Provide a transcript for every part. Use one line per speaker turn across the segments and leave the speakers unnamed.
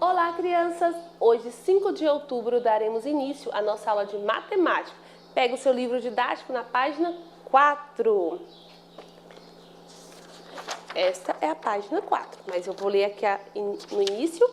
Olá, crianças! Hoje, 5 de outubro, daremos início à nossa aula de matemática. Pega o seu livro didático na página 4. Esta é a página 4, mas eu vou ler aqui no início.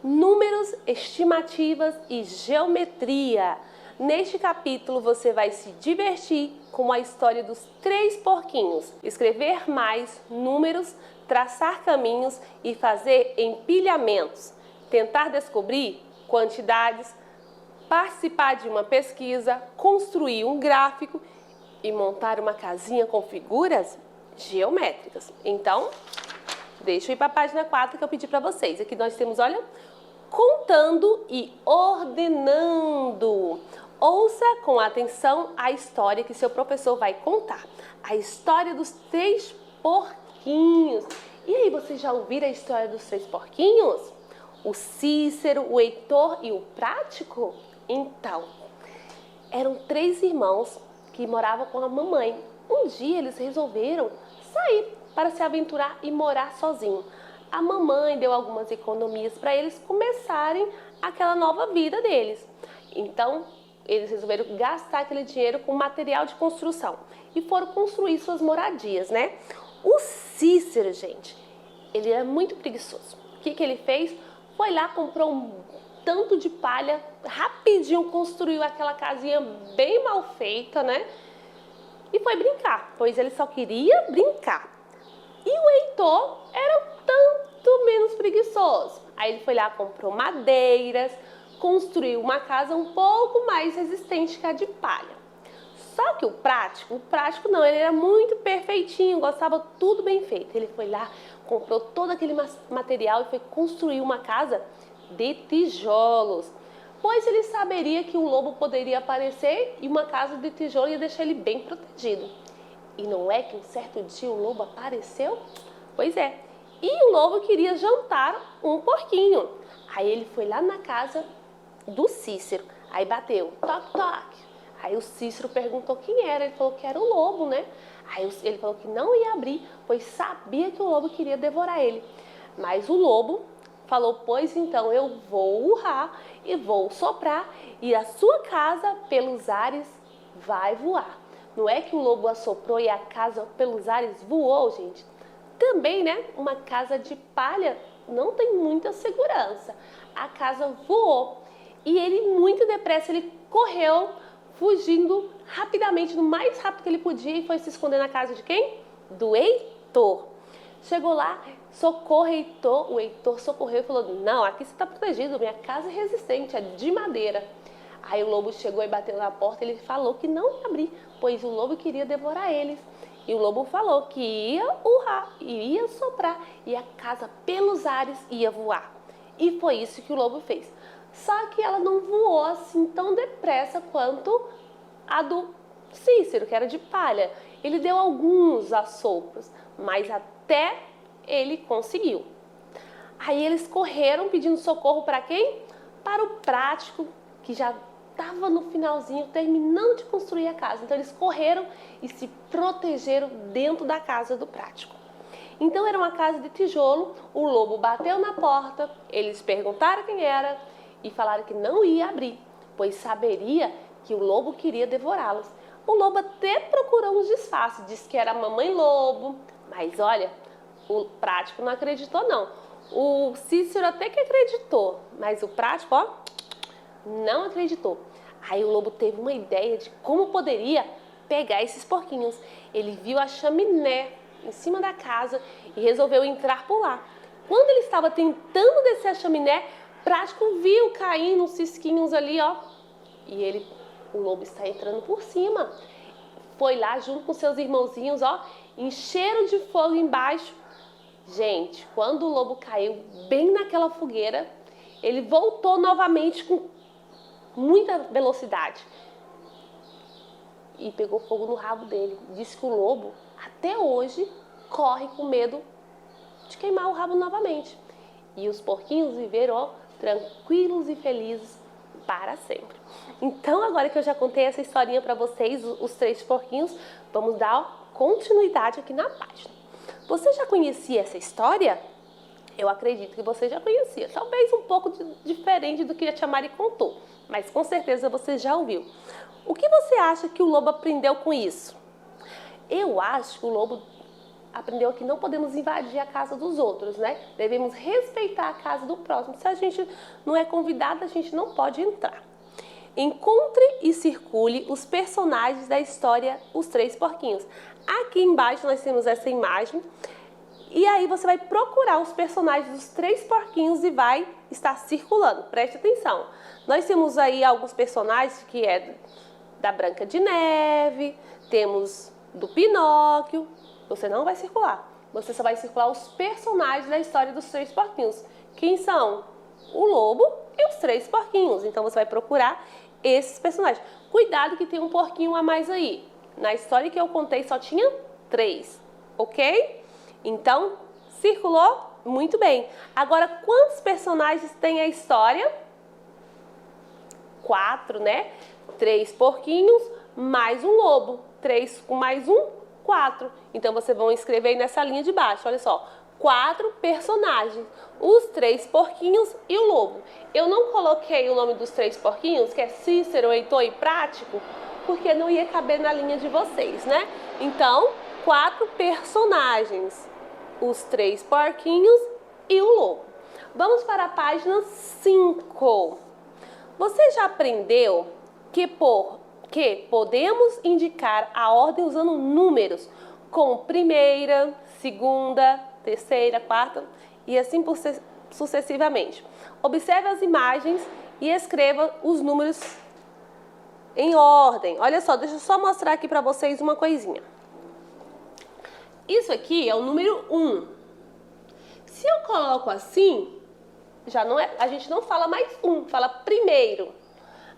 Números, estimativas e geometria. Neste capítulo você vai se divertir com a história dos 3 porquinhos, escrever mais números, traçar caminhos e fazer empilhamentos, tentar descobrir quantidades, participar de uma pesquisa, construir um gráfico e montar uma casinha com figuras geométricas. Então, deixa eu ir para a página 4 que eu pedi para vocês. Aqui nós temos, olha, contando e ordenando. Ouça com atenção a história que seu professor vai contar. A história dos 3 porquinhos. E aí, vocês já ouviram a história dos 3 porquinhos? O Cícero, o Heitor e o Prático? Então, eram 3 irmãos que moravam com a mamãe. Um dia eles resolveram sair para se aventurar e morar sozinhos. A mamãe deu algumas economias para eles começarem aquela nova vida deles. Então, eles resolveram gastar aquele dinheiro com material de construção e foram construir suas moradias, né? O Cícero, gente, ele era muito preguiçoso. O que ele fez? Foi lá, comprou um tanto de palha, rapidinho construiu aquela casinha bem mal feita, né? E foi brincar, pois ele só queria brincar. E o Heitor era tanto menos preguiçoso. Aí ele foi lá, comprou madeiras, construiu uma casa um pouco mais resistente que a de palha. Só que o prático não, ele era muito perfeitinho, gostava tudo bem feito. Ele foi lá, comprou todo aquele material e foi construir uma casa de tijolos. Pois ele saberia que um lobo poderia aparecer e uma casa de tijolo ia deixar ele bem protegido. E não é que um certo dia o lobo apareceu? Pois é. E o lobo queria jantar um porquinho. Aí ele foi lá na casa do Cícero. Aí bateu, toque, toque. Aí o Cícero perguntou quem era. Ele falou que era o lobo, né? Aí ele falou que não ia abrir, pois sabia que o lobo queria devorar ele. Mas o lobo falou, pois então eu vou urrar e vou soprar e a sua casa pelos ares vai voar. Não é que o lobo assoprou e a casa pelos ares voou, gente? Também, né? Uma casa de palha não tem muita segurança. A casa voou e ele, muito depressa, ele correu, fugindo rapidamente, no mais rápido que ele podia e foi se esconder na casa de quem? Do Heitor. Chegou lá, socorro, Heitor. O Heitor socorreu e falou, não, aqui você está protegido, minha casa é resistente, é de madeira. Aí o lobo chegou e bateu na porta, ele falou que não ia abrir, pois o lobo queria devorar eles. E o lobo falou que ia urrar, ia soprar e a casa pelos ares ia voar. E foi isso que o lobo fez. Só que ela não voou assim tão depressa quanto a do Cícero, que era de palha. Ele deu alguns assopros, mas até ele conseguiu. Aí eles correram pedindo socorro para quem? Para o Prático, que já estava no finalzinho, terminando de construir a casa. Então eles correram e se protegeram dentro da casa do Prático. Então era uma casa de tijolo, o lobo bateu na porta, eles perguntaram quem era e falaram que não ia abrir, pois saberia que o lobo queria devorá-los. O lobo até procurou uns disfarces, disse que era a mamãe lobo, mas olha, o Prático não acreditou não. O Cícero até que acreditou, mas o Prático, ó, não acreditou. Aí o lobo teve uma ideia de como poderia pegar esses porquinhos. Ele viu a chaminé em cima da casa e resolveu entrar por lá. Quando ele estava tentando descer a chaminé, Prático viu caindo uns cisquinhos ali, ó. E o lobo está entrando por cima. Foi lá junto com seus irmãozinhos, ó, encheram de fogo embaixo. Gente, quando o lobo caiu bem naquela fogueira, ele voltou novamente com muita velocidade e pegou fogo no rabo dele. Diz que o lobo, até hoje, corre com medo de queimar o rabo novamente. E os porquinhos viveram, ó, tranquilos e felizes para sempre. Então, agora que eu já contei essa historinha para vocês, os 3 porquinhos, vamos dar continuidade aqui na página. Você já conhecia essa história? Eu acredito que você já conhecia, talvez um pouco diferente do que a tia Mari contou, mas com certeza você já ouviu. O que você acha que o lobo aprendeu com isso? Eu acho que o lobo aprendeu que não podemos invadir a casa dos outros, né? Devemos respeitar a casa do próximo. Se a gente não é convidado, a gente não pode entrar. Encontre e circule os personagens da história Os Três Porquinhos. Aqui embaixo nós temos essa imagem. E aí você vai procurar os personagens dos Três Porquinhos e vai estar circulando. Preste atenção. Nós temos aí alguns personagens que é da Branca de Neve, temos do Pinóquio. Você não vai circular. Você só vai circular os personagens da história dos Três Porquinhos. Quem são? O lobo e os Três Porquinhos. Então você vai procurar esses personagens. Cuidado que tem um porquinho a mais aí. Na história que eu contei só tinha 3, ok? Então, circulou? Muito bem. Agora, quantos personagens tem a história? 4, né? 3 porquinhos mais um lobo. 3 com mais um, 4. Então, vocês vão escrever aí nessa linha de baixo, olha só. 4 personagens, os 3 porquinhos e o lobo. Eu não coloquei o nome dos 3 porquinhos, que é Cícero, Heitor e Prático, porque não ia caber na linha de vocês, né? Então, 4 personagens, os 3 porquinhos e o lobo. Vamos para a página 5. Você já aprendeu que podemos indicar a ordem usando números, como primeira, segunda, terceira, quarta e assim sucessivamente. Observe as imagens e escreva os números em ordem. Olha só, deixa eu só mostrar aqui para vocês uma coisinha. Isso aqui é o número 1. Se eu coloco assim, já não é, a gente não fala mais 1, fala primeiro.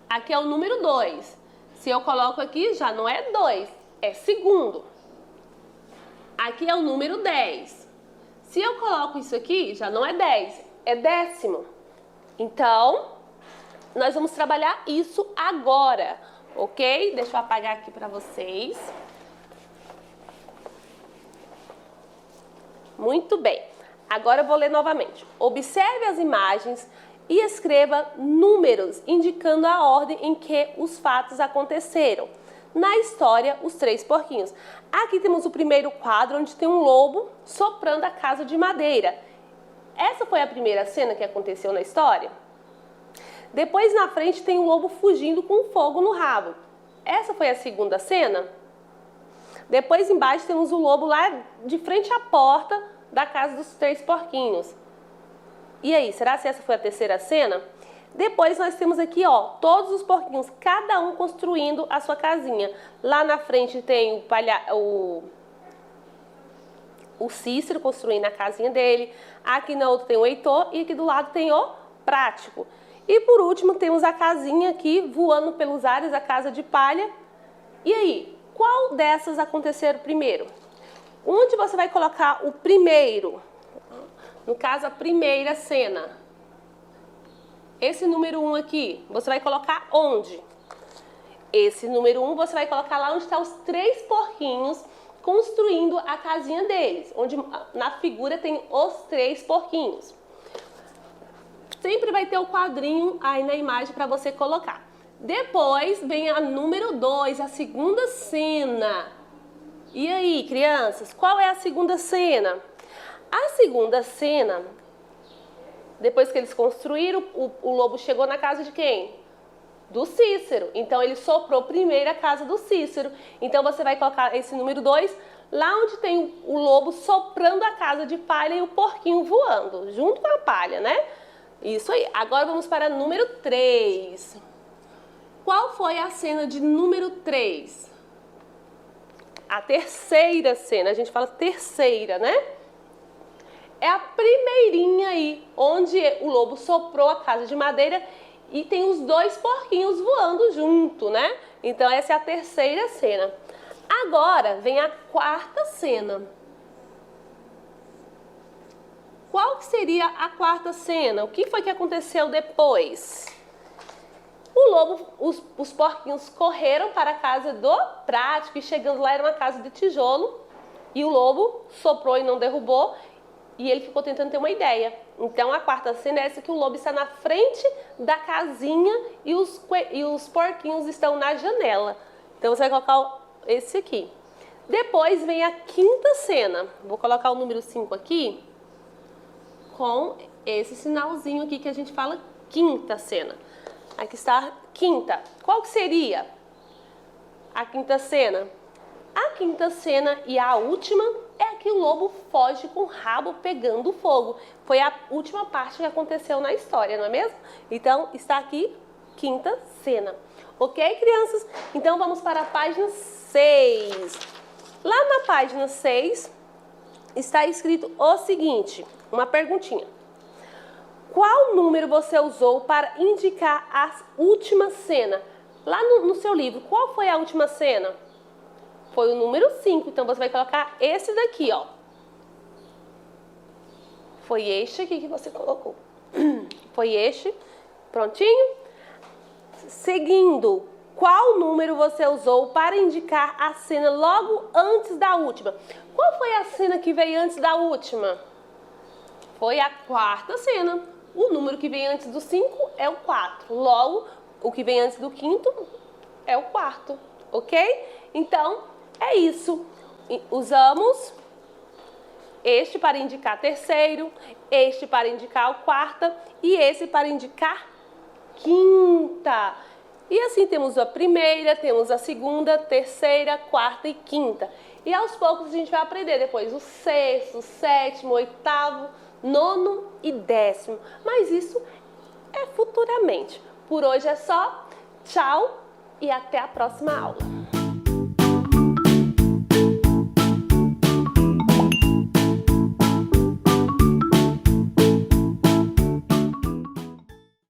Aqui é o número 2. Se eu coloco aqui, já não é 2, é segundo. Aqui é o número 10. Se eu coloco isso aqui, já não é 10, é décimo. Então, nós vamos trabalhar isso agora, ok? Deixa eu apagar aqui para vocês. Muito bem. Agora eu vou ler novamente. Observe as imagens e escreva números indicando a ordem em que os fatos aconteceram. Na história, Os Três Porquinhos. Aqui temos o primeiro quadro, onde tem um lobo soprando a casa de madeira. Essa foi a primeira cena que aconteceu na história. Depois, na frente, tem o lobo fugindo com fogo no rabo. Essa foi a segunda cena. Depois, embaixo, temos o lobo lá de frente à porta da casa dos Três Porquinhos. E aí, será que essa foi a terceira cena? Depois nós temos aqui, ó, todos os porquinhos, cada um construindo a sua casinha. Lá na frente tem o Cícero construindo a casinha dele. Aqui na outra tem o Heitor e aqui do lado tem o Prático. E por último temos a casinha aqui voando pelos ares, a casa de palha. E aí, qual dessas aconteceram primeiro? Onde você vai colocar o primeiro? No caso, a primeira cena. Esse número 1 aqui, você vai colocar onde? Esse número 1 você vai colocar lá onde estão os 3 porquinhos construindo a casinha deles. Onde na figura tem os 3 porquinhos. Sempre vai ter o quadrinho aí na imagem para você colocar. Depois vem a número 2, a segunda cena. E aí, crianças, qual é a segunda cena? A segunda cena, depois que eles construíram, o lobo chegou na casa de quem? Do Cícero. Então, ele soprou primeiro a casa do Cícero. Então, você vai colocar esse número 2 lá onde tem o lobo soprando a casa de palha e o porquinho voando, junto com a palha, né? Isso aí. Agora, vamos para número 3. Qual foi a cena de número 3? A terceira cena. A gente fala terceira, né? É a primeirinha aí, onde o lobo soprou a casa de madeira e tem os 2 porquinhos voando junto, né? Então, essa é a terceira cena. Agora, vem a quarta cena. Qual que seria a quarta cena? O que foi que aconteceu depois? O lobo, os porquinhos correram para a casa do Prático e chegando lá era uma casa de tijolo. E o lobo soprou e não derrubou, e ele ficou tentando ter uma ideia. Então a quarta cena é essa, que o lobo está na frente da casinha e os porquinhos estão na janela. Então você vai colocar esse aqui. Depois vem a quinta cena. Vou colocar o número 5 aqui com esse sinalzinho aqui que a gente fala quinta cena. Aqui está quinta. Qual que seria a quinta cena? A quinta cena e a última é que o lobo foge com o rabo pegando fogo. Foi a última parte que aconteceu na história, não é mesmo? Então, está aqui quinta cena. Ok, crianças? Então, vamos para a página 6. Lá na página 6 está escrito o seguinte, uma perguntinha. Qual número você usou para indicar a última cena? Lá no seu livro, qual foi a última cena? Foi o número 5, então você vai colocar esse daqui, ó. Foi este aqui que você colocou. Foi este, prontinho? Seguindo, qual número você usou para indicar a cena logo antes da última? Qual foi a cena que veio antes da última? Foi a quarta cena. O número que vem antes do 5 é o 4. Logo, o que vem antes do quinto é o quarto, ok? Então, é isso. Usamos este para indicar terceiro, este para indicar o quarta e esse para indicar quinta. E assim temos a primeira, temos a segunda, terceira, quarta e quinta. E aos poucos a gente vai aprender depois o sexto, sétimo, oitavo, nono e décimo. Mas isso é futuramente. Por hoje é só. Tchau e até a próxima aula.